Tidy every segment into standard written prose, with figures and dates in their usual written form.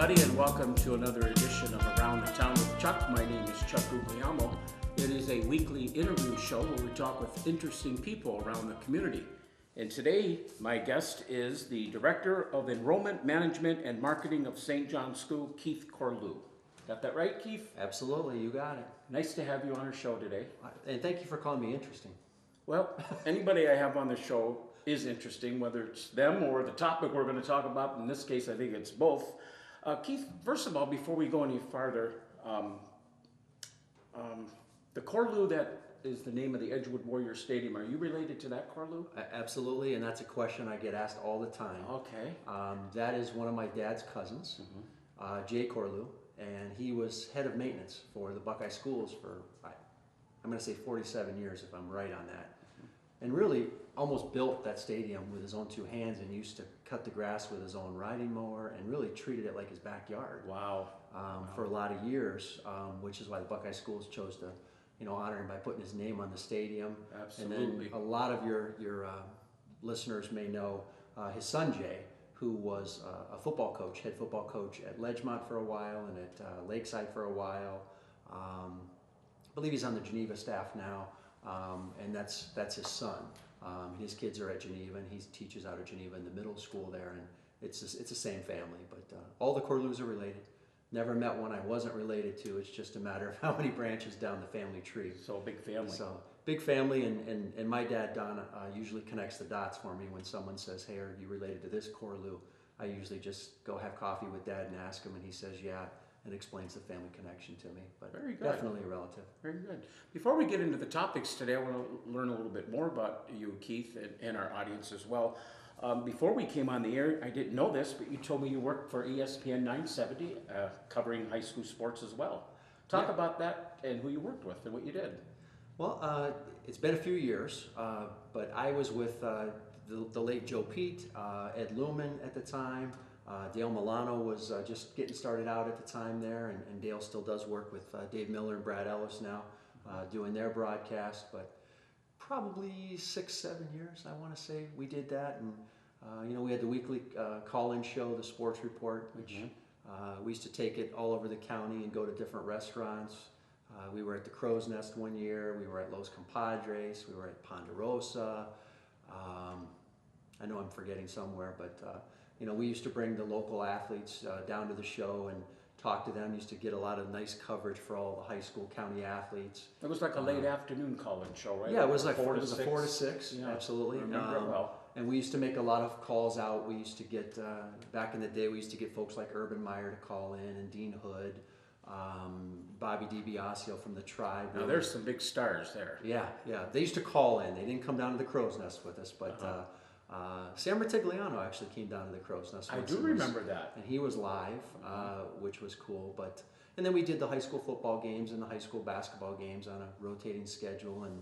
everybody, and welcome to another edition of Around the Town with Chuck. My name is Chuck Guglielmo. It is a weekly interview show where we talk with interesting people around the community. And today, my guest is the Director of Enrollment Management and Marketing of St. John's School, Keith Corlew. Got that right, Keith? Absolutely, you got it. Nice to have you on our show today. And thank you for calling me interesting. Well, anybody I have on the show is interesting, whether it's them or the topic we're going to talk about. In this case, I think it's both. Keith, first of all, before we go any farther, the Corlew that is the name of the Edgewood Warrior Stadium, are you related to that Corlew? Absolutely, and that's a question I get asked all the time. Okay. That is one of my dad's cousins, Jay Corlew, and he was head of maintenance for the Buckeye schools for, I'm going to say 47 years if I'm right on that. And really almost built that stadium with his own two hands and used to cut the grass with his own riding mower and really treated it like his backyard. Wow. For a lot of years, which is why the Buckeye schools chose to honor him by putting his name on the stadium. Absolutely. And then a lot of your listeners may know his son Jay, who was a football coach, head football coach at Ledgemont for a while and at Lakeside for a while. I believe he's on the Geneva staff now. And that's his son. His kids are at Geneva, and he teaches out of Geneva in the middle school there, and it's the same family. But all the Corlews are related. Never met one I wasn't related to. It's just a matter of how many branches down the family tree. So a big family. So big family, and my dad Don usually connects the dots for me when someone says, "Hey, are you related to this Corlew?" I usually just go have coffee with Dad and ask him, and he says, "Yeah." And explains the family connection to me, but Very good. Definitely a relative. Very good. Before we get into the topics today, I want to learn a little bit more about you, Keith, and our audience as well. Before we came on the air, I didn't know this, but you told me you worked for ESPN 970, covering high school sports as well. Talk about that and who you worked with and what you did. Well, it's been a few years, but I was with the late Joe Pete, Ed Lumen at the time. Dale Milano was just getting started out at the time there, and Dale still does work with Dave Miller and Brad Ellis now, doing their broadcast, but probably 6-7 years, I want to say, we did that. And we had the weekly call-in show, the Sports Report, which we used to take it all over the county and go to different restaurants. We were at the Crow's Nest one year, we were at Los Compadres, we were at Ponderosa. I know I'm forgetting somewhere, but we used to bring the local athletes down to the show and talk to them. Used to get a lot of nice coverage for all the high school county athletes. It was like a late afternoon call-in show, right? Yeah, it was like 4 to 6. 4 to 6, yeah, absolutely. I remember it well. And we used to make a lot of calls out. We used to get, back in the day, we used to get folks like Urban Meyer to call in, and Dean Hood, Bobby DiBiasio from the Tribe. Now there's some big stars there. Yeah. They used to call in. They didn't come down to the Crow's Nest with us, but Sam Ratigliano actually came down to the Crow's Nest. I do remember that. And he was live, which was cool. And then we did the high school football games and the high school basketball games on a rotating schedule. And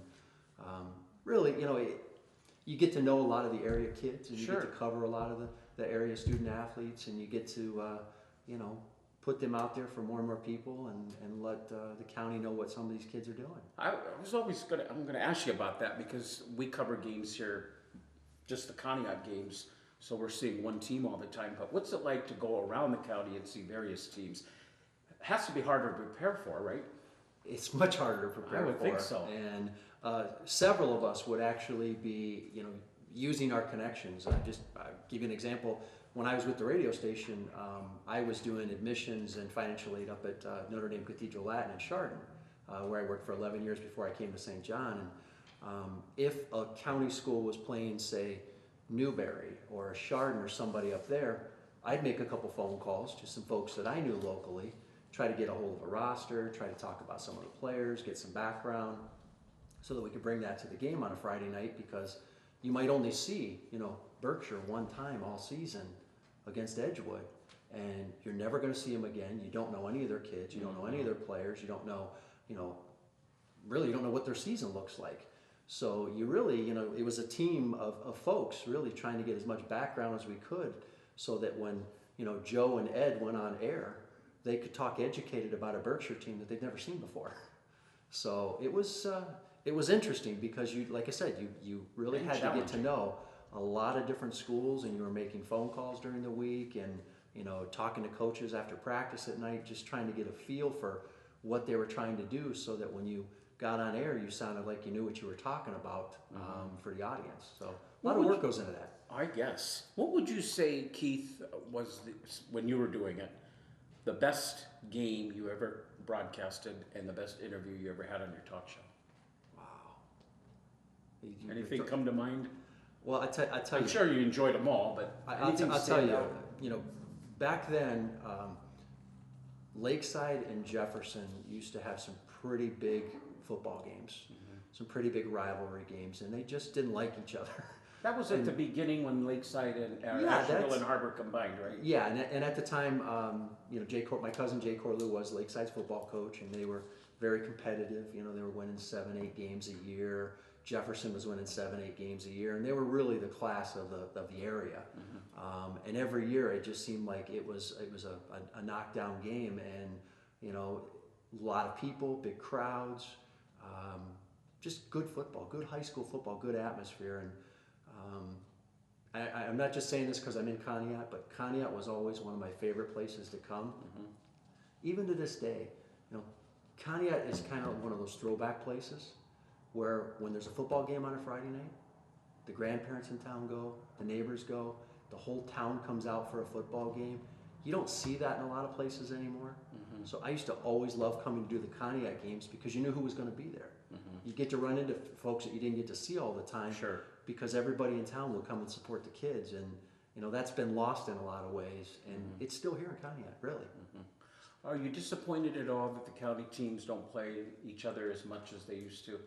really, you get to know a lot of the area kids, and you get to cover a lot of the area student athletes, and you get to, put them out there for more and more people and let the county know what some of these kids are doing. I'm going to ask you about that because we cover games here, just the Conneaut games, so we're seeing one team all the time. But what's it like to go around the county and see various teams? It has to be harder to prepare for, right? It's much harder to prepare for. I would think so. And several of us would actually be, using our connections. Just give you an example. When I was with the radio station, I was doing admissions and financial aid up at Notre Dame Cathedral Latin in Chardon, where I worked for 11 years before I came to St. John. And if a county school was playing, say, Newberry or Chardon or somebody up there, I'd make a couple phone calls to some folks that I knew locally, try to get a hold of a roster, try to talk about some of the players, get some background, so that we could bring that to the game on a Friday night, because you might only see, Berkshire one time all season against Edgewood, and you're never going to see them again. You don't know any of their kids, you don't know any of their players, you don't know, really you don't know what their season looks like. So you really, it was a team of folks really trying to get as much background as we could, so that when, Joe and Ed went on air, they could talk educated about a Berkshire team that they'd never seen before. So it was interesting because like I said, you really had to get to know a lot of different schools, and you were making phone calls during the week, and talking to coaches after practice at night, just trying to get a feel for what they were trying to do, so that when you got on air, you sounded like you knew what you were talking about for the audience. So a lot of work goes into that. I guess. What would you say, Keith, was when you were doing it, the best game you ever broadcasted and the best interview you ever had on your talk show? Wow. Anything come to mind? Well, I tell you. I'm sure you enjoyed them all, but I'll tell you. Back then, Lakeside and Jefferson used to have some pretty big football games, some pretty big rivalry games, and they just didn't like each other. That was at the beginning when Lakeside and Asheville and Harbor combined, right? Yeah, and at the time, my cousin Jay Corlew was Lakeside's football coach, and they were very competitive. They were winning 7-8 games a year. Jefferson was winning 7-8 games a year, and they were really the class of the area. And every year, it just seemed like it was a knockdown game, and a lot of people, big crowds, just good football, good high school football, good atmosphere. And I'm not just saying this because I'm in Conneaut, but Conneaut was always one of my favorite places to come. Even to this day, Conneaut is kind of one of those throwback places where when there's a football game on a Friday night, the grandparents in town go, the neighbors go, the whole town comes out for a football game. You don't see that in a lot of places anymore. So I used to always love coming to do the Conneaut games because you knew who was going to be there. You get to run into folks that you didn't get to see all the time. Sure. Because everybody in town will come and support the kids, and that's been lost in a lot of ways, and it's still here in Conneaut, really. Are you disappointed at all that the county teams don't play each other as much as they used to?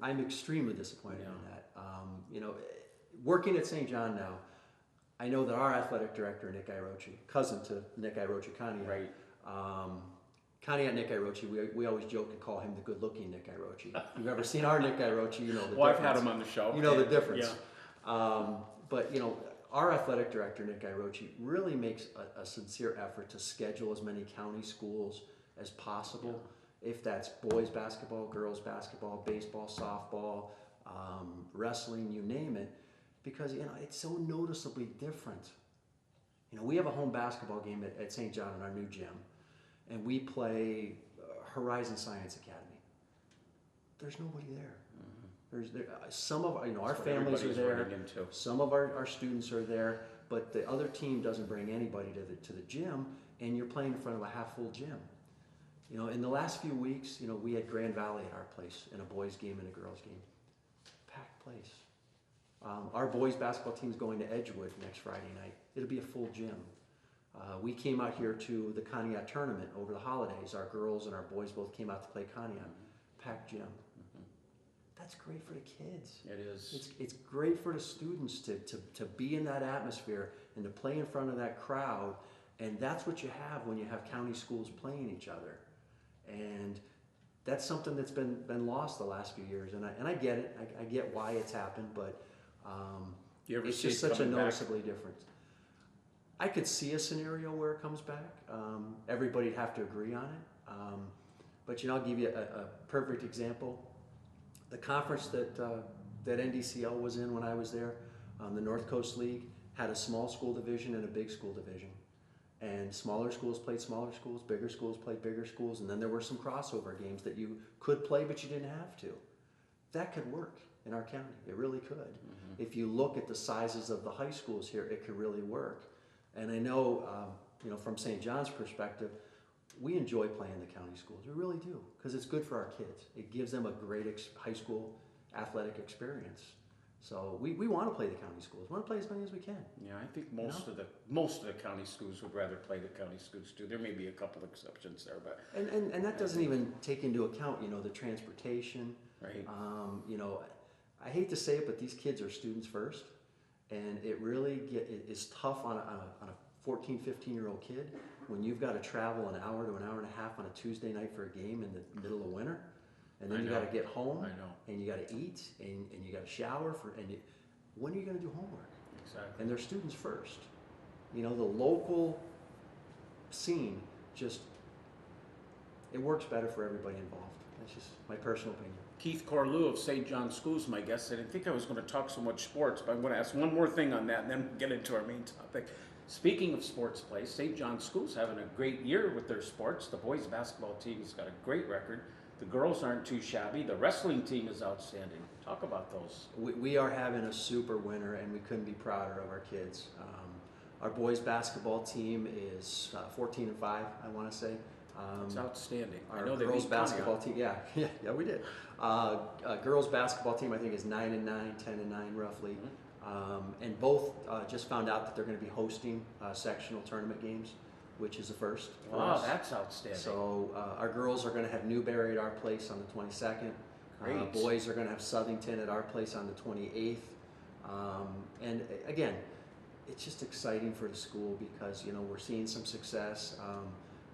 I'm extremely disappointed in that. Working at St. John now, I know that our athletic director, Nick Irochi, cousin to Nick Irochi Conneaut, right. Conneaut Nick Irochi, we always joke and call him the good-looking Nick Irochi. If you've ever seen our Nick Irochi, you know the difference. Well, I've had him on the show. You know the difference. Yeah. But our athletic director, Nick Irochi, really makes a sincere effort to schedule as many county schools as possible. If that's boys basketball, girls basketball, baseball, softball, wrestling, you name it, because it's so noticeably different. We have a home basketball game at St. John in our new gym, and we play Horizon Science Academy. There's nobody there. Some of our families are there. Some of our students are there, but the other team doesn't bring anybody to the gym, and you're playing in front of a half-full gym. In the last few weeks, we had Grand Valley at our place in a boys' game and a girls' game. Packed place. Our boys' basketball team's going to Edgewood next Friday night. It'll be a full gym. We came out here to the Conneaut tournament over the holidays. Our girls and our boys both came out to play Conneaut. Packed gym. That's great for the kids. It is. It's great for the students to be in that atmosphere and to play in front of that crowd. And that's what you have when you have county schools playing each other. And that's something that's been lost the last few years. And I get it. I get why it's happened, but it's just such a noticeably different. I could see a scenario where it comes back. Everybody'd have to agree on it. But I'll give you a perfect example. The conference that NDCL was in when I was there, the North Coast League, had a small school division and a big school division. And smaller schools played smaller schools, bigger schools played bigger schools, and then there were some crossover games that you could play but you didn't have to. That could work in our county. It really could. If you look at the sizes of the high schools here, it could really work. And I know, from St. John's perspective, we enjoy playing the county schools. We really do, because it's good for our kids. It gives them a great high school athletic experience. So we want to play the county schools. We want to play as many as we can. Yeah, I think most of the county schools would rather play the county schools too. There may be a couple of exceptions there, but and that doesn't even take into account the transportation. Right. I hate to say it, but these kids are students first, and it really is tough on a 14, 15-year-old kid when you've got to travel an hour to an hour and a half on a Tuesday night for a game in the middle of winter. And then you got to get home, and you got to eat, and you got to shower when are you going to do homework? Exactly. And they're students first. The local scene it works better for everybody involved. That's just my personal opinion. Keith Corlew of St. John Schools, my guest. I didn't think I was going to talk so much sports, but I'm going to ask one more thing on that, and then we'll get into our main topic. Speaking of sports play, St. John's School's having a great year with their sports. The boys basketball team's got a great record. The girls aren't too shabby. The wrestling team is outstanding. Talk about those. We are having a super winter, and we couldn't be prouder of our kids. Our boys basketball team is 14-5, I want to say. It's outstanding. Our I know they girls beat basketball Pontiac. team, yeah, we did. Girls basketball team, I think, is 9-9, 10-9 roughly. And both just found out that they're going to be hosting sectional tournament games, which is a first for Wow, us. that's outstanding. So our girls are going to have Newberry at our place on the 22nd. Great. Boys are going to have Southington at our place on the 28th. And again, it's just exciting for the school because, you know, we're seeing some success.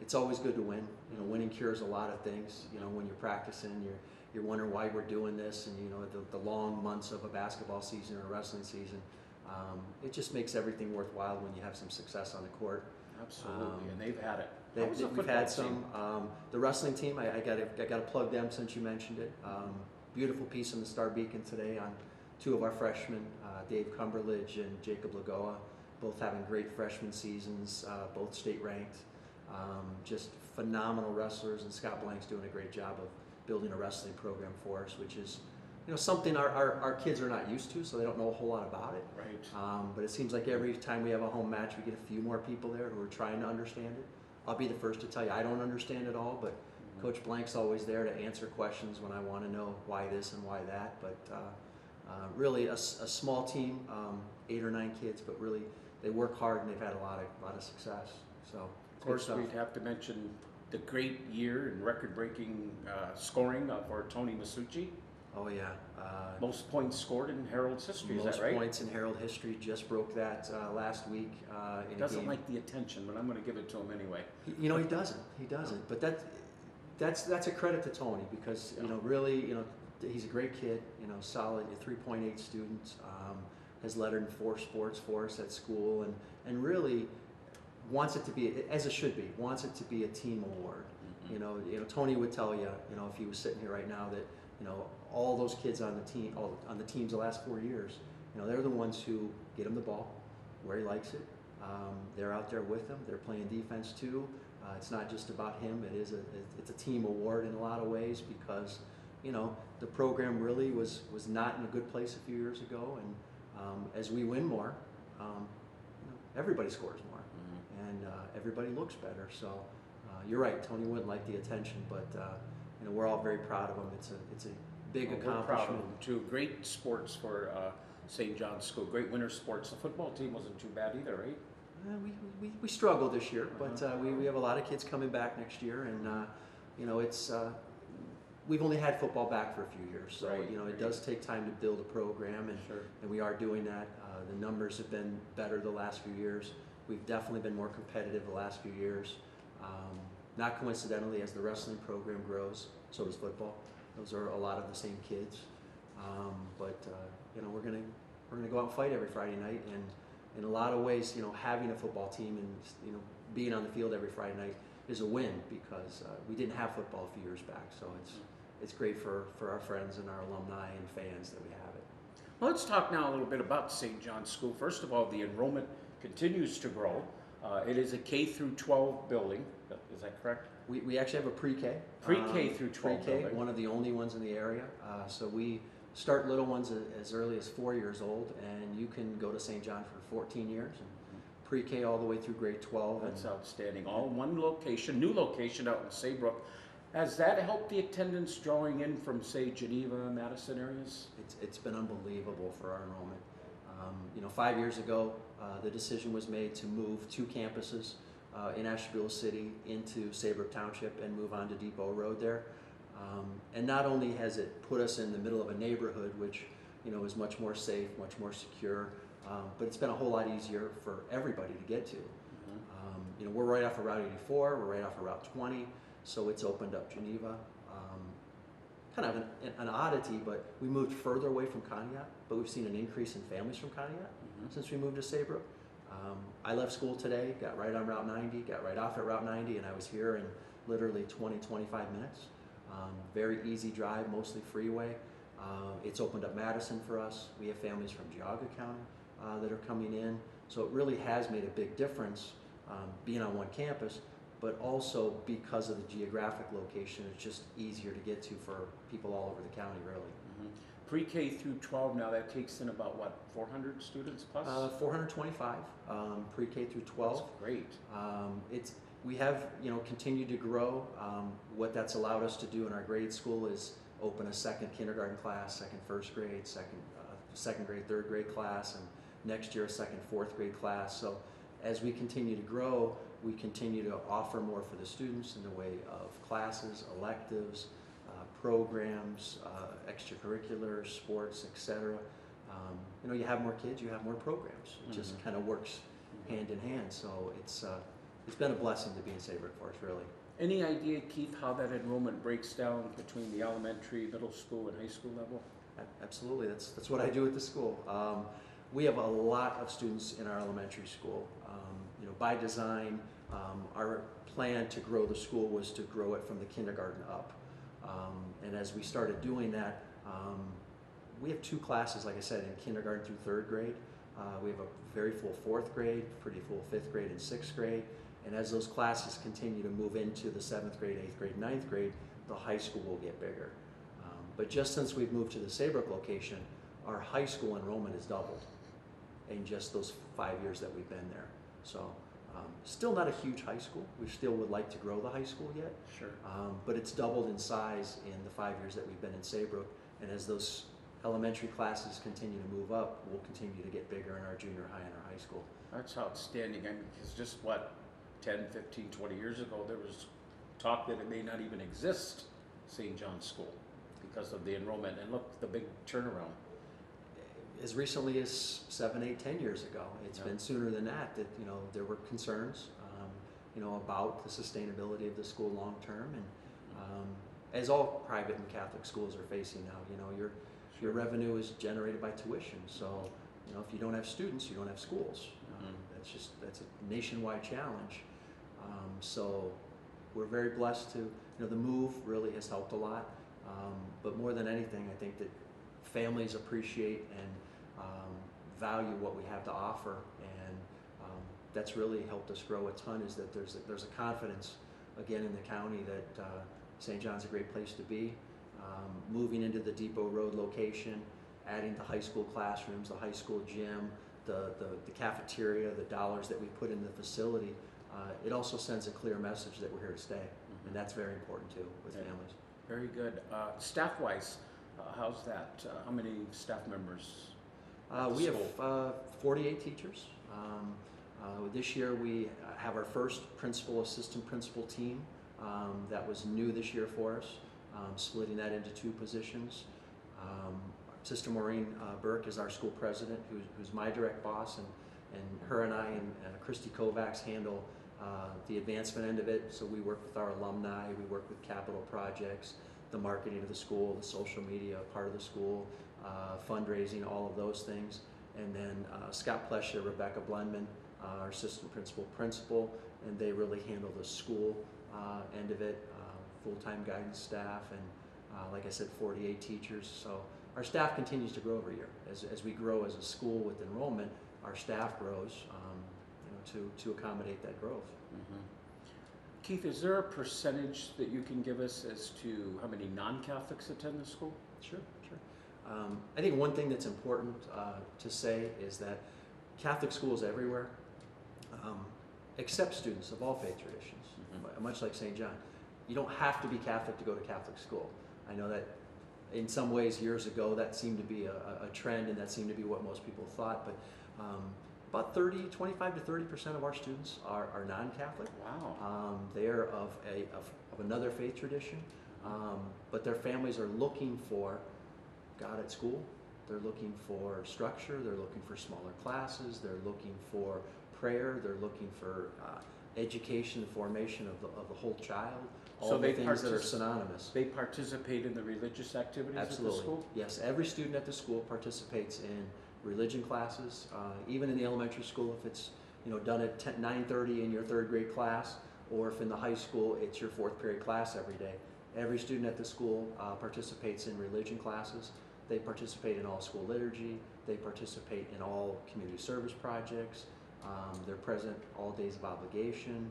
It's always good to win. You know, winning cures a lot of things. You know, when you're practicing, you're wondering why we're doing this, and you know, the long months of a basketball season or a wrestling season. It just makes everything worthwhile when you have some success on the court. Absolutely, and they've had it. We've had some. The wrestling team, I got to plug them since you mentioned it. Beautiful piece in the Star Beacon today on two of our freshmen, Dave Cumberledge and Jacob Lagoa, both having great freshman seasons, both state ranked. Just phenomenal wrestlers, and Scott Blank's doing a great job of building a wrestling program for us, which is, you know, something our kids are not used to, so they don't know a whole lot about it. Right. But it seems like every time we have a home match, we get a few more people there who are trying to understand it. I'll be the first to tell you I don't understand it all, but Coach Blank's always there to answer questions when I want to know why this and why that. But really a small team, 8 or 9 kids, but really they work hard and they've had a lot of success. So Of course, we'd have to mention the great year and record-breaking scoring for Tony Masucci. Oh yeah. Most points scored in Herald's history, is that right? Most points in Herald history, just broke that last week in He doesn't a game. like the attention, but I'm going to give it to him anyway. You know, he doesn't. But that's a credit to Tony because, you know, really, you know, he's a great kid, you know, solid, a 3.8 student, has lettered in 4 sports for us at school, and really wants it to be, as it should be, wants it to be a team award. You know, Tony would tell you, you know, if he was sitting here right now, that, you know, all those kids on the team, on the teams the last 4 years, you know, they're the ones who get him the ball where he likes it. They're out there with him. They're playing defense too. It's not just about him. It's a team award in a lot of ways because, you know, the program really was not in a good place a few years ago, and as we win more, you know, everybody scores more, and everybody looks better. So you're right. Tony wouldn't like the attention, but you know, we're all very proud of him. It's a big accomplishment. We're proud of him too. Great sports for St. John's School. Great winter sports. The football team wasn't too bad either, right? We struggled this year, but we have a lot of kids coming back next year, and you know, it's we've only had football back for a few years, so Right, you know, it right. does take time to build a program, and Sure. and we are doing that. The numbers have been better the last few years. We've definitely been more competitive the last few years. Not coincidentally, as the wrestling program grows, so does football. Those are a lot of the same kids, but you know, we're gonna go out and fight every Friday night, and in a lot of ways, you know, having a football team and, you know, being on the field every Friday night is a win because we didn't have football a few years back. So it's great for our friends and our alumni and fans that we have it. Well, let's talk now a little bit about St. John's School. First of all, the enrollment continues to grow. It is a K through 12 building. Is that correct? We actually have a pre-K. Pre-K through 12 Pre-K, building. one of the only ones in the area. So we start little ones as early as 4 years old, and you can go to St. John for 14 years, and pre-K all the way through grade 12. That's outstanding. All one location, new location out in Saybrook. Has that helped the attendance drawing in from, say, Geneva, Madison areas? It's been unbelievable for our enrollment. You know, 5 years ago, the decision was made to move 2 campuses in Ashtabula City into Saybrook Township and move on to Depot Road there. And not only has it put us in the middle of a neighborhood, which, you know, is much more safe, much more secure, but it's been a whole lot easier for everybody to get to. You know, we're right off of Route 84, we're right off of Route 20, so it's opened up Geneva. Kind of an oddity, but we moved further away from Conneaut, but we've seen an increase in families from Conneaut since we moved to Saybrook. I left school today, got right on Route 90, got right off at Route 90, and I was here in literally 20-25 minutes. Very easy drive, mostly freeway. It's opened up Madison for us. We have families from Geauga County that are coming in. So it really has made a big difference being on one campus, but also because of the geographic location, it's just easier to get to for people all over the county, really. Mm-hmm. Pre-K through 12 now, that takes in about what, 400 students plus? 425 pre-K through 12. That's great. We have continued to grow. What that's allowed us to do in our grade school is open a second kindergarten class, second first grade, second grade, third grade class, and next year a second fourth grade class. So as we continue to grow, we continue to offer more for the students in the way of classes, electives, programs, extracurriculars, sports, etc. You have more kids, you have more programs. It just kind of works hand in hand. So it's been a blessing to be in Saybrook for us, really. Any idea, Keith, how that enrollment breaks down between the elementary, middle school, and high school level? Absolutely, that's what I do at the school. We have a lot of students in our elementary school. By design, our plan to grow the school was to grow it from the kindergarten up. And as we started doing that, we have 2 classes, like I said, in kindergarten through 3rd grade. We have a very full 4th grade, pretty full 5th grade and 6th grade. And as those classes continue to move into the 7th grade, 8th grade, 9th grade, the high school will get bigger. But just since we've moved to the Saybrook location, our high school enrollment has doubled in just those 5 years that we've been there. So still not a huge high school. We still would like to grow the high school yet. Sure. But it's doubled in size in the 5 years that we've been in Saybrook. And as those elementary classes continue to move up, we'll continue to get bigger in our junior high and our high school. That's outstanding. I mean, because just what, 10, 15, 20 years ago, there was talk that it may not even exist, St. John's School, because of the enrollment. And look, the big turnaround. As recently as 7, 8, 10 years ago, it's been sooner than that there were concerns, about the sustainability of the school long term, and as all private and Catholic schools are facing now, your revenue is generated by tuition. So, if you don't have students, you don't have schools. That's a nationwide challenge. So, we're very blessed to, the move really has helped a lot. But more than anything, I think that families appreciate and value what we have to offer, and that's really helped us grow a ton. Is that there's a confidence again in the county that St. John's a great place to be. Moving into the Depot Road location, adding the high school classrooms, the high school gym, the cafeteria, the dollars that we put in the facility, it also sends a clear message that we're here to stay, and that's very important too with families. Very good. Staff-wise, how's that? How many staff members? We have 48 teachers. This year we have our first principal assistant principal team. That was new this year for us, splitting that into 2 positions. Sister Maureen Burke is our school president, who's my direct boss, and her and I and Christy Kovacs handle the advancement end of it. So we work with our alumni, we work with capital projects, the marketing of the school, the social media part of the school, fundraising, all of those things. And then Scott Plesha, Rebecca Blendman, our assistant principal, and they really handle the school end of it, full-time guidance staff, and like I said, 48 teachers. So our staff continues to grow every year. As we grow as a school with enrollment, our staff grows to accommodate that growth. Keith, is there a percentage that you can give us as to how many non-Catholics attend the school? Sure. I think one thing that's important to say is that Catholic schools everywhere accept students of all faith traditions, much like St. John. You don't have to be Catholic to go to Catholic school. I know that in some ways years ago that seemed to be a trend, and that seemed to be what most people thought, but about 25 to 30% of our students are non-Catholic. Wow. They're of another faith tradition, but their families are looking for God at school. They're looking for structure. They're looking for smaller classes. They're looking for prayer. They're looking for education, formation of the whole child. All the things that are synonymous. They participate in the religious activities at the school? Yes, every student at the school participates in religion classes. Even in the elementary school, if it's done at 9:30 in your 3rd grade class, or if in the high school it's your 4th period class every day. Every student at the school participates in religion classes. They participate in all school liturgy. They participate in all community service projects. They're present all days of obligation.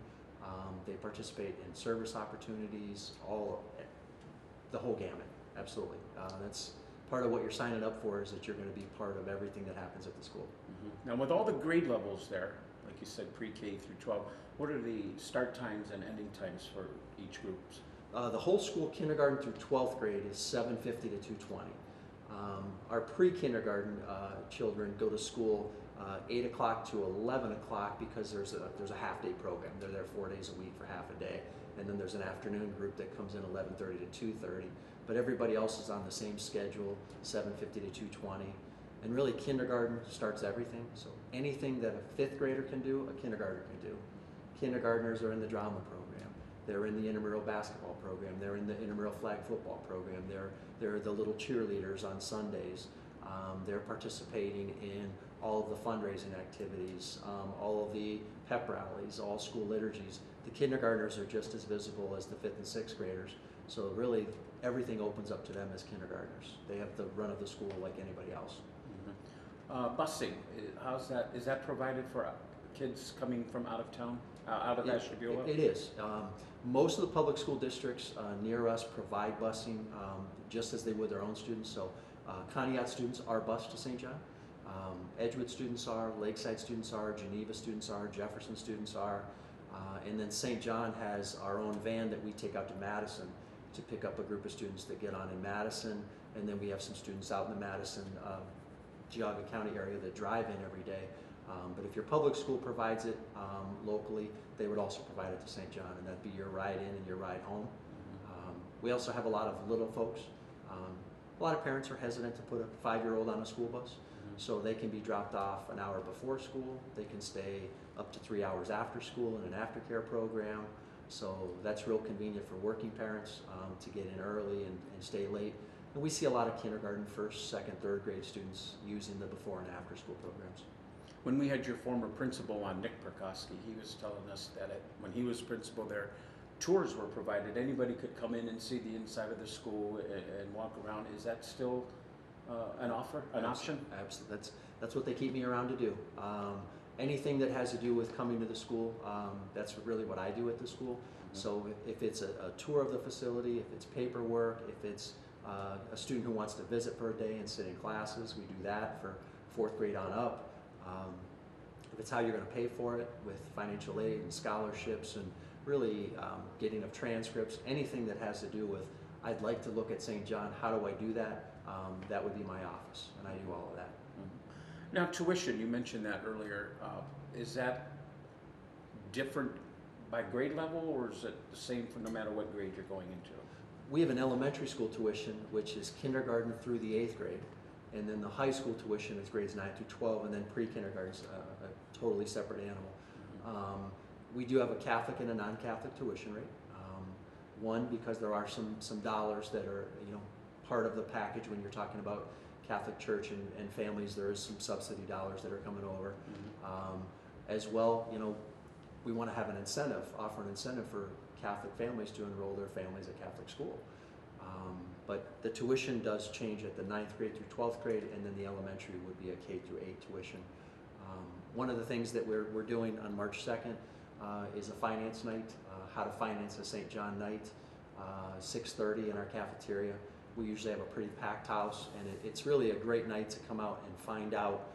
They participate in service opportunities, the whole gamut, absolutely. That's part of what you're signing up for, is that you're going to be part of everything that happens at the school. Now, with all the grade levels there, like you said, pre-K through 12, what are the start times and ending times for each group? The whole school, kindergarten through 12th grade, is 7:50 to 2:20. Our pre-kindergarten children go to school 8 o'clock to 11 o'clock because there's a half-day program. They're there 4 days a week for half a day. And then there's an afternoon group that comes in 11:30 to 2:30. But everybody else is on the same schedule, 7:50 to 2:20. And really, kindergarten starts everything. So anything that a fifth grader can do, a kindergartner can do. Kindergartners are in the drama program. They're in the intramural basketball program. They're in the intramural flag football program. They're the little cheerleaders on Sundays. They're participating in all of the fundraising activities, all of the pep rallies, all school liturgies. The kindergartners are just as visible as the fifth and sixth graders. So really, everything opens up to them as kindergartners. They have the run of the school like anybody else. Busing, is that provided for kids coming from out of town, out of Ashtabula? It is. Most of the public school districts near us provide busing just as they would their own students. So Conneaut students are bused to St. John. Edgewood students are, Lakeside students are, Geneva students are, Jefferson students are. And then St. John has our own van that we take out to Madison to pick up a group of students that get on in Madison. And then we have some students out in the Madison, Geauga County area that drive in every day. But if your public school provides it locally, they would also provide it to St. John, and that'd be your ride in and your ride home. We also have a lot of little folks. A lot of parents are hesitant to put a 5-year-old on a school bus, so they can be dropped off an hour before school. They can stay up to 3 hours after school in an aftercare program. So that's real convenient for working parents to get in early and stay late. And we see a lot of kindergarten, first, second, third grade students using the before and after school programs. When we had your former principal on, Nick Perkowski, he was telling us that when he was principal there, tours were provided. Anybody could come in and see the inside of the school and walk around. Is that still an option? Absolutely. That's what they keep me around to do. Anything that has to do with coming to the school, that's really what I do at the school. So if it's a tour of the facility, if it's paperwork, if it's a student who wants to visit for a day and sit in classes, we do that for 4th grade on up. If it's how you're going to pay for it with financial aid and scholarships and really getting of transcripts, anything that has to do with, I'd like to look at St. John, how do I do that? That would be my office, and I do all of that. Now, tuition, you mentioned that earlier. Is that different by grade level, or is it the same for no matter what grade you're going into? We have an elementary school tuition, which is kindergarten through the 8th grade. And then the high school tuition is grades 9 through 12, and then pre-kindergarten's a totally separate animal. We do have a Catholic and a non-Catholic tuition rate. One, because there are some dollars that are part of the package when you're talking about Catholic Church and families. There is some subsidy dollars that are coming over. As well, we want to have an incentive, offer an incentive for Catholic families to enroll their families at Catholic school. But the tuition does change at the 9th grade through 12th grade, and then the elementary would be a K through 8 tuition. One of the things that we're doing on March 2nd is a finance night, how to finance a St. John night, 6:30 in our cafeteria. We usually have a pretty packed house, and it's really a great night to come out and find out,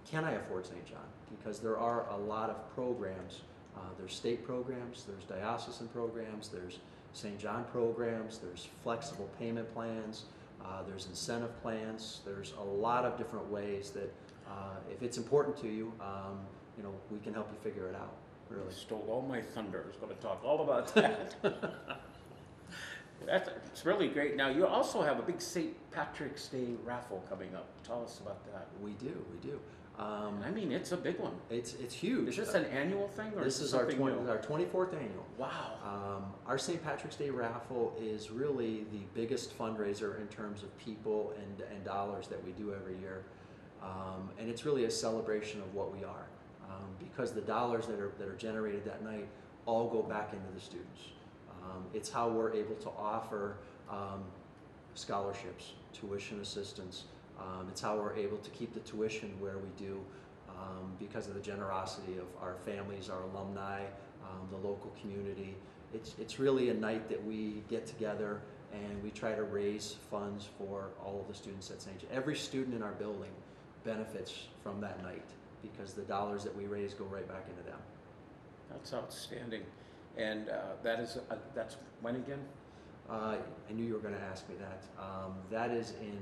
can I afford St. John? Because there are a lot of programs. There's state programs, there's diocesan programs, there's St. John programs, there's flexible payment plans, there's incentive plans. There's a lot of different ways that if it's important to you, we can help you figure it out. Really. You stole all my thunder. I was going to talk all about that. It's really great. Now, you also have a big St. Patrick's Day raffle coming up. Tell us about that. We do. I mean, it's a big one. It's huge. Is this an annual thing, or this is our 24th annual? Wow. Our St. Patrick's Day raffle is really the biggest fundraiser in terms of people and dollars that we do every year, and it's really a celebration of what we are, because the dollars that are generated that night all go back into the students. It's how we're able to offer scholarships, tuition assistance. It's how we're able to keep the tuition where we do. because of the generosity of our families, our alumni, the local community. It's really a night that we get together and we try to raise funds for all of the students at St. John. Every student in our building benefits from that night because the dollars that we raise go right back into them. That's outstanding. And that's when again? I knew you were going to ask me that. That is in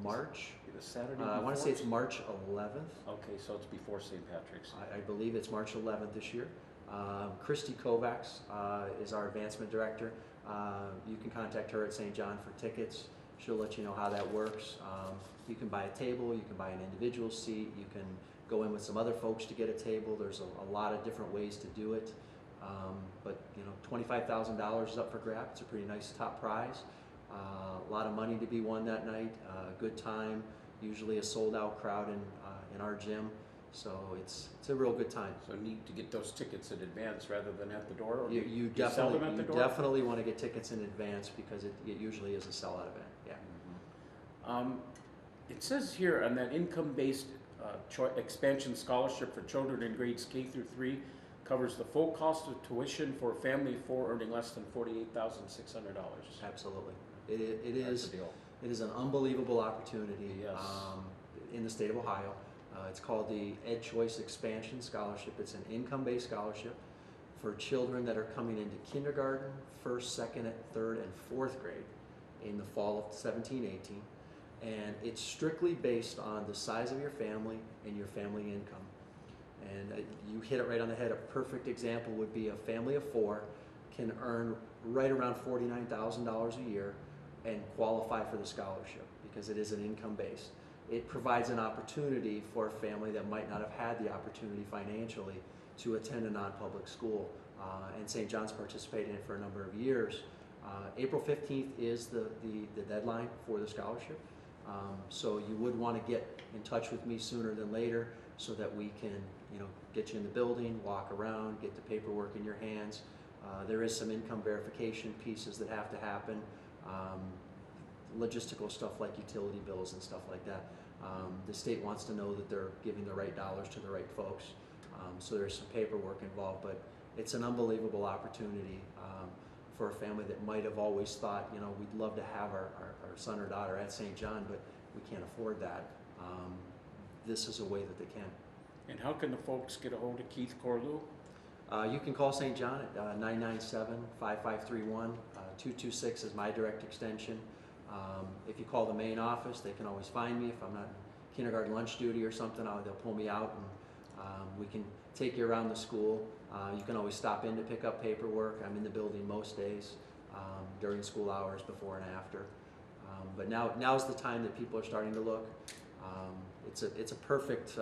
March. The Saturday I want to say it's March 11th. Okay, so it's before St. Patrick's. I believe it's March 11th this year. Christy Kovacs is our advancement director. You can contact her at St. John for tickets. She'll let you know how that works. You can buy a table, you can buy an individual seat, you can go in with some other folks to get a table. There's a lot of different ways to do it. But you know, $25,000 is up for grabs. It's a pretty nice top prize. A lot of money to be won that night. Good time. Usually a sold-out crowd in our gym. So it's a real good time. So neat to get those tickets in advance rather than at the door? Or You sell them at the door? definitely want to get tickets in advance because it usually is a sellout event. Yeah. Mm-hmm. It says here on that income-based expansion scholarship for children in grades K through 3 covers the full cost of tuition for a family of 4 earning less than $48,600. Absolutely. It That's is. a deal. It is an unbelievable opportunity Yes. in the state of Ohio. It's called the Ed Choice Expansion Scholarship. It's an income-based scholarship for children that are coming into kindergarten, first, second, third, and fourth grade in the fall of 17-18. And it's strictly based on the size of your family and your family income. And you hit it right on the head. A perfect example would be a family of 4 can earn right around $49,000 a year and qualify for the scholarship because it is an income-based. It provides an opportunity for a family that might not have had the opportunity financially to attend a non-public school. And St. John's participated in it for a number of years. April 15th is the deadline for the scholarship. So you would want to get in touch with me sooner than later so that we can, get you in the building, walk around, get the paperwork in your hands. There is some income verification pieces that have to happen. Logistical stuff like utility bills and stuff like that. The state wants to know that they're giving the right dollars to the right folks. So there's some paperwork involved, but it's an unbelievable opportunity for a family that might have always thought, we'd love to have our son or daughter at St. John, but we can't afford that. This is a way that they can. And how can the folks get a hold of Keith Corlew? You can call St. John at 997-5531. 226 is my direct extension. If you call the main office, they can always find me. If I'm not in kindergarten lunch duty or something, they'll pull me out and we can take you around the school. You can always stop in to pick up paperwork. I'm in the building most days during school hours, before and after. But now's the time that people are starting to look. It's a perfect,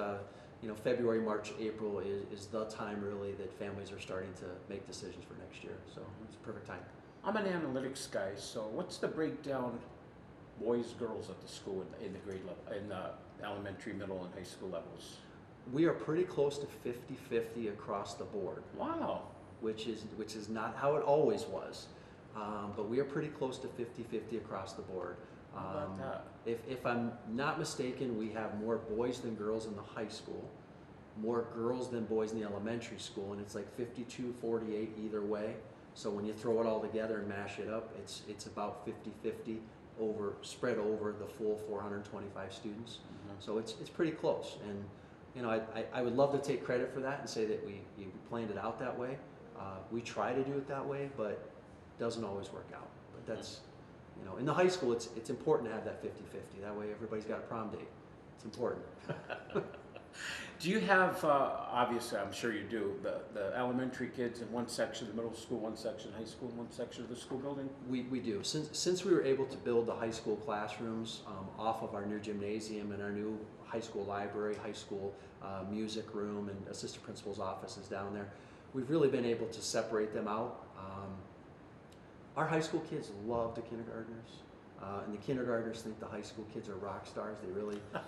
February, March, April is the time really that families are starting to make decisions for next year. So it's a perfect time. I'm an analytics guy, so what's the breakdown boys, girls at the school in the grade level, in the elementary, middle, and high school levels? We are pretty close to 50-50 across the board. Wow. Which is not how it always was. But we are pretty close to 50-50 across the board. How about that? If I'm not mistaken, we have more boys than girls in the high school, more girls than boys in the elementary school, and it's like 52-48 either way. So when you throw it all together and mash it up, it's about 50-50 spread over the full 425 students. Mm-hmm. So it's pretty close. And I would love to take credit for that and say that we planned it out that way. We try to do it that way, but it doesn't always work out. But that's, in the high school, it's important to have that 50-50. That way everybody's got a prom date. It's important. Do you have, obviously I'm sure you do, the elementary kids in one section, the middle school one section, high school in one section of the school building? We do. Since we were able to build the high school classrooms off of our new gymnasium and our new high school library, high school music room, and assistant principal's offices down there, we've really been able to separate them out. Our high school kids love the kindergartners. And the kindergartners think the high school kids are rock stars.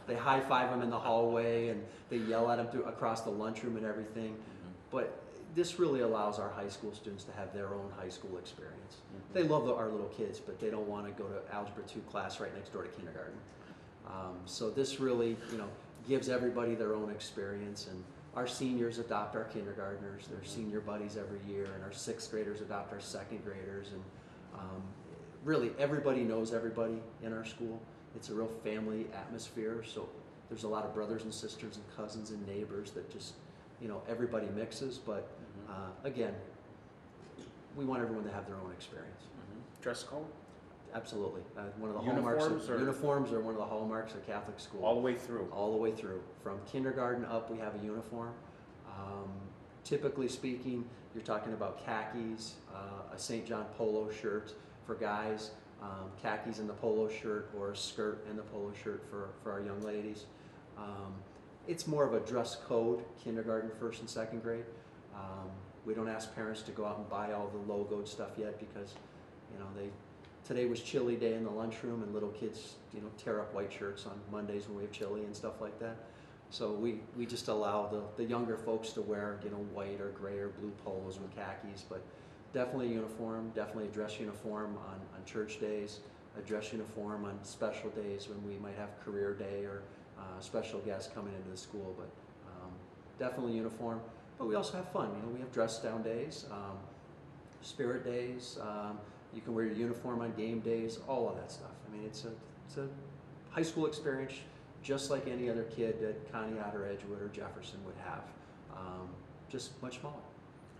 They high-five them in the hallway and they yell at them across the lunchroom and everything. Mm-hmm. But this really allows our high school students to have their own high school experience. Mm-hmm. They love our little kids, but they don't want to go to Algebra 2 class right next door to kindergarten. So this really, gives everybody their own experience. And our seniors adopt our kindergartners, their senior buddies every year, and our sixth graders adopt our second graders. And really, everybody knows everybody in our school. It's a real family atmosphere, so there's a lot of brothers and sisters and cousins and neighbors that just, everybody mixes. But again, we want everyone to have their own experience. Dress code? Absolutely. One of the Uniforms uniforms are one of the hallmarks of Catholic school. All the way through? All the way through. From kindergarten up, we have a uniform. Typically speaking, you're talking about khakis, a St. John polo shirt for guys, khakis in the polo shirt, or a skirt and the polo shirt for our young ladies. It's more of a dress code, kindergarten, first and second grade. We don't ask parents to go out and buy all the logoed stuff yet because, today was chili day in the lunchroom, and little kids, tear up white shirts on Mondays when we have chili and stuff like that. So we just allow the younger folks to wear, white or gray or blue polos with khakis, but definitely a uniform, definitely a dress uniform on church days, a dress uniform on special days when we might have career day or special guests coming into the school, but definitely uniform. But we also have fun. We have dress down days, spirit days. You can wear your uniform on game days, all of that stuff. I mean, it's a high school experience just like any other kid that Conneaut or Edgewood or Jefferson would have, just much smaller.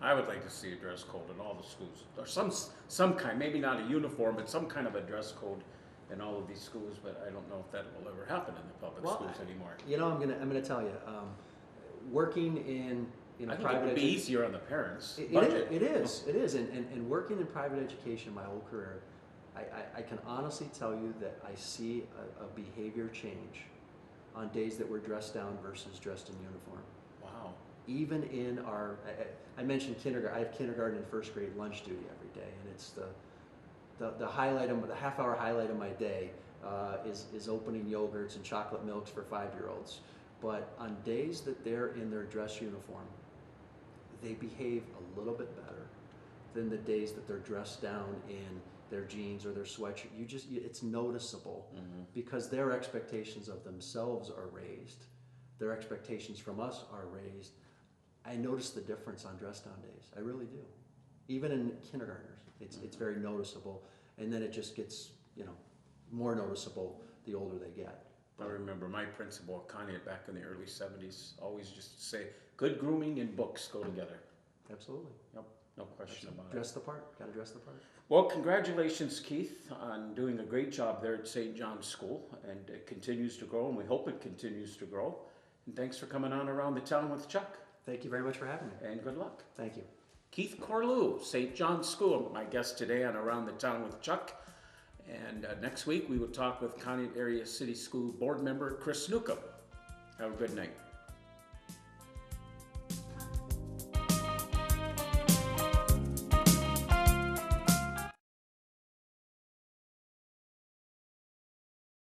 I would like to see a dress code in all the schools, or some kind, maybe not a uniform, but some kind of a dress code in all of these schools. But I don't know if that will ever happen in the public schools anymore. I'm gonna tell you, working in I think private it would be easier on the parents' It budget. is, and working in private education my whole career, I can honestly tell you that I see a behavior change on days that we're dressed down versus dressed in uniform. Wow. Even in I mentioned kindergarten. I have kindergarten and first grade lunch duty every day, and it's the highlight of the half-hour highlight of my day is opening yogurts and chocolate milks for 5-year-olds. But on days that they're in their dress uniform, they behave a little bit better than the days that they're dressed down in their jeans or their sweatshirt. It's noticeable because their expectations of themselves are raised. Their expectations from us are raised. I notice the difference on dress down days. I really do. Even in kindergartners, it's very noticeable, and then it just gets more noticeable the older they get. I remember my principal at Conneaut back in the early 70s always used to say, good grooming and books go together. Absolutely. Yep, no question about it. Dress the part. Got to dress the part. Well, congratulations, Keith, on doing a great job there at St. John's School, and it continues to grow, and we hope it continues to grow. And thanks for coming on Around the Town with Chuck. Thank you very much for having me. And good luck. Thank you. Keith Corlew, St. John's School, my guest today on Around the Town with Chuck. And next week we will talk with Conneaut Area City School Board member Chris Newcomb. Have a good night.